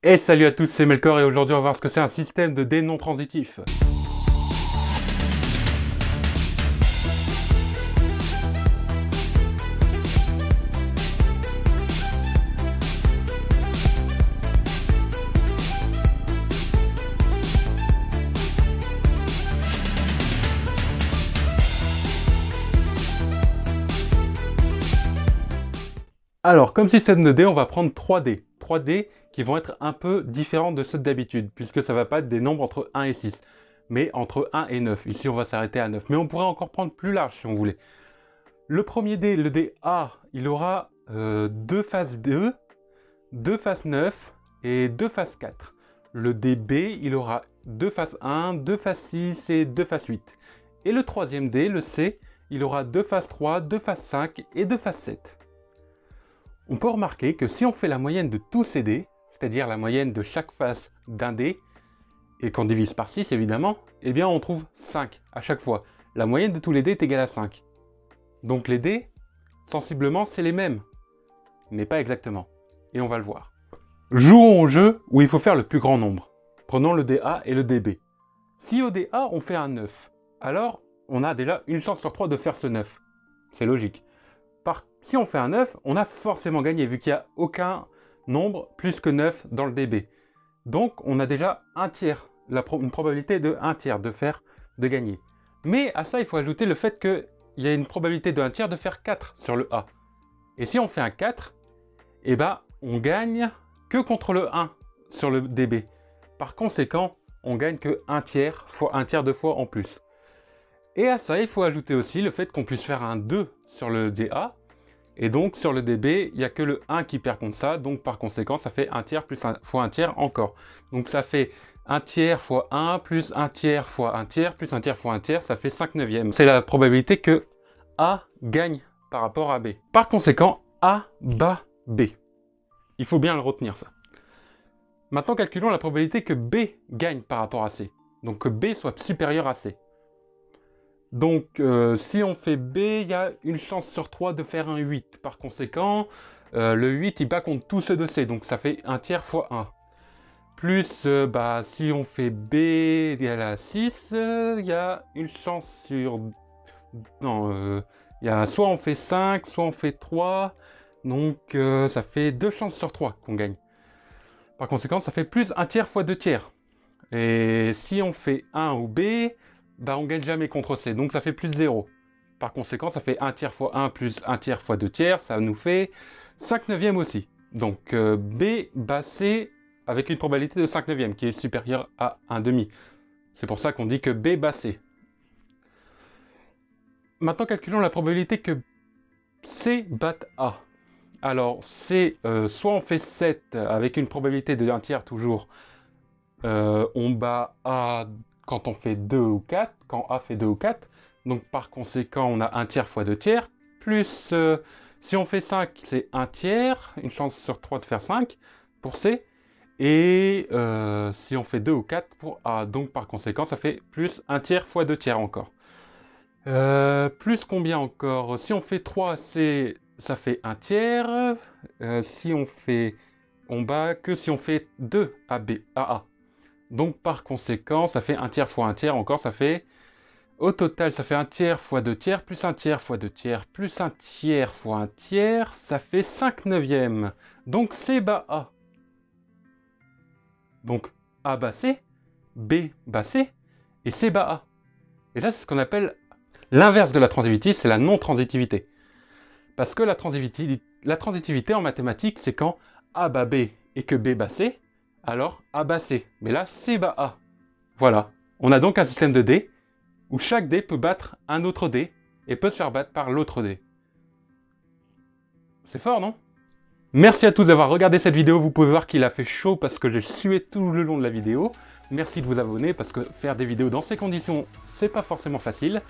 Et salut à tous, c'est Melkor et aujourd'hui on va voir ce que c'est un système de dés non transitif. Alors, comme système de dés, on va prendre 3 dés. 3 dés qui vont être un peu différents de ceux d'habitude, puisque ça va pas être des nombres entre 1 et 6, mais entre 1 et 9. Ici, on va s'arrêter à 9, mais on pourrait encore prendre plus large si on voulait. Le premier dé, le dé A, il aura 2 faces 2, 2 faces 9 et 2 faces 4. Le dé B, il aura 2 faces 1, 2 faces 6 et 2 faces 8. Et le troisième dé, le C, il aura 2 faces 3, 2 faces 5 et 2 faces 7. On peut remarquer que si on fait la moyenne de tous ces dés, c'est-à-dire la moyenne de chaque face d'un dé, et qu'on divise par 6 évidemment, eh bien on trouve 5 à chaque fois. La moyenne de tous les dés est égale à 5. Donc les dés, sensiblement, c'est les mêmes, mais pas exactement. Et on va le voir. Jouons au jeu où il faut faire le plus grand nombre. Prenons le dé A et le dé B. Si au dé A on fait un 9, alors on a déjà une chance sur 3 de faire ce 9. C'est logique. Si on fait un 9, on a forcément gagné, vu qu'il n'y a aucun nombre plus que 9 dans le DB. Donc, on a déjà un tiers, une probabilité de 1 tiers de gagner. Mais à ça, il faut ajouter le fait qu'il y a une probabilité de 1 tiers de faire 4 sur le A. Et si on fait un 4, eh ben, on gagne que contre le 1 sur le DB. Par conséquent, on gagne que 1 tiers fois 1 tiers de fois en plus. Et à ça, il faut ajouter aussi le fait qu'on puisse faire un 2 sur le DA. Et donc, sur le DB, il n'y a que le 1 qui perd contre ça. Donc, par conséquent, ça fait 1 tiers plus 1 fois 1 tiers encore. Donc, ça fait 1 tiers fois 1 plus 1 tiers fois 1 tiers plus 1 tiers fois 1 tiers. Ça fait 5 neuvièmes. C'est la probabilité que A gagne par rapport à B. Par conséquent, A bat B. Il faut bien le retenir, ça. Maintenant, calculons la probabilité que B gagne par rapport à C. Donc, que B soit supérieur à C. Donc, si on fait B, il y a une chance sur 3 de faire un 8. Par conséquent, le 8, il bat contre tous ceux de C. Donc, ça fait 1 tiers fois 1. Plus, si on fait B égale à 6, il y a une chance sur... Non, soit on fait 5, soit on fait 3. Donc, ça fait 2 chances sur 3 qu'on gagne. Par conséquent, ça fait plus 1 tiers fois 2 tiers. Et si on fait 1 ou B... on gagne jamais contre C, donc ça fait plus 0. Par conséquent, ça fait 1 tiers fois 1 plus 1 tiers fois 2 tiers, ça nous fait 5 neuvièmes aussi. Donc B bat C avec une probabilité de 5 neuvièmes qui est supérieure à 1 demi. C'est pour ça qu'on dit que B bat C. Maintenant, calculons la probabilité que C batte A. Alors, C, soit on fait 7 avec une probabilité de 1 tiers toujours, on bat A quand on fait 2 ou 4, quand A fait 2 ou 4. Donc par conséquent, on a 1 tiers fois 2 tiers. Plus, si on fait 5, c'est 1 tiers, une chance sur 3 de faire 5 pour C. Et si on fait 2 ou 4 pour A. Donc par conséquent, ça fait plus 1 tiers fois 2 tiers encore. Plus combien encore? Si on fait 3, C, ça fait 1 tiers. Si on fait... On bat que si on fait 2 à A. Donc par conséquent, ça fait 1 tiers fois 1 tiers, encore ça fait... Au total, ça fait 1 tiers fois 2 tiers, plus 1 tiers fois 2 tiers, plus 1 tiers fois 1 tiers, ça fait 5 neuvièmes. Donc C bat A. Donc A bat C, B bat C, et C bat A. Et là, c'est ce qu'on appelle l'inverse de la transitivité, c'est la non-transitivité. Parce que la transitivité en mathématiques, c'est quand A bat B et que B bat C, alors A bat C. Mais là, C bat A. Voilà. On a donc un système de dés où chaque dé peut battre un autre dé et peut se faire battre par l'autre dé. C'est fort, non? Merci à tous d'avoir regardé cette vidéo. Vous pouvez voir qu'il a fait chaud parce que j'ai sué tout le long de la vidéo. Merci de vous abonner parce que faire des vidéos dans ces conditions, c'est pas forcément facile.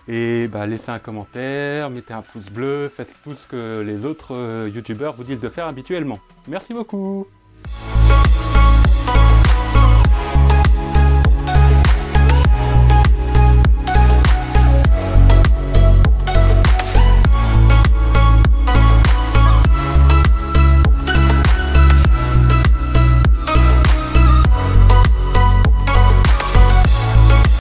Et laissez un commentaire, mettez un pouce bleu, faites tout ce que les autres youtubeurs vous disent de faire habituellement. Merci beaucoup!